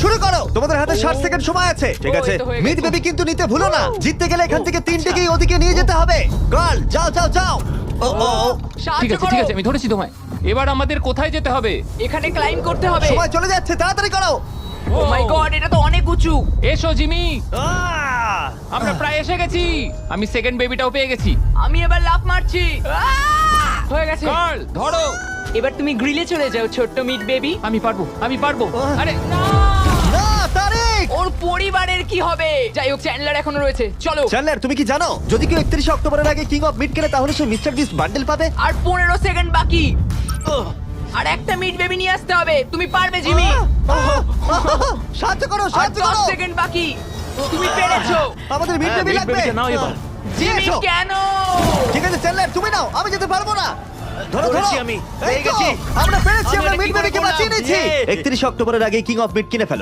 শুরু করো। তোমাদের হাতে 60 সেকেন্ড সময় আছে। ঠিক ও, আছে, এই তো হয়ে গেছে। মিড বেবি কিন্তু নিতে ভুলো না। জিততে গেলে এখান থেকে তিনটেকেই ওদিকে নিয়ে যেতে হবে। গার্ল, যাও যাও যাও। ও ও ও, সাহায্য করো। ঠিক আছে আমি ধরেছি তোমায়। এবার আমাদের কোথায় যেতে হবে? এখানে ক্লাইম করতে হবে। সময় চলে যাচ্ছে, তাড়াতাড়ি করো। ও মাই গড, এটা তো অনেক উঁচু। এসো জিমি, আহ! আমরা প্রায় এসে গেছি। আমি সেকেন্ড বেবিটাও পেয়ে গেছি। আমি এবার লাফ মারছি। হয়ে গেছে। গার্ল ধরো। এবার তুমি গ্রিলে চলে যাও, ছোট্ট মিট বেবি। আমি পারবো, আমি পারবো। আরে না! না, তারিক। ওর পরিবারের কি হবে? যাই হোক, চ্যান্ডলার এখনো রয়েছে। চলো। চ্যান্ডলার, তুমি কি জানো যদি কেউ 31 অক্টোবরের আগে কিং অফ মিড কেনে তাহলে সে মিস্টার বিস্ট বান্ডেল পাবে? আর 15 সেকেন্ড বাকি। আর একটা মিট বেবি নিয়ে আসতে হবে। তুমি পারবে জিমি। সাহায্য করো, আর সাহায্য 10 করো। সেকেন্ড বাকি। তুমি পেরেছো। আমাদের মিড বেবি লাগবে। নাও এবার। জিমি এসো। কেন? ঠিক আছে চ্যান্ডলার, তুমি নাও, আমি যেতে পারবো না। ধরো ধরো, ধরেছি আমি, এই পেয়ে তো, গেছি। আমরা পেরেছি, আমি আমরা এটা মিড কি করে বেবিকে করলাম? বাঁচিয়ে নিয়েছি। Yay! 31 অক্টোবরের আগে কিং অফ মিড কিনে ফেলো।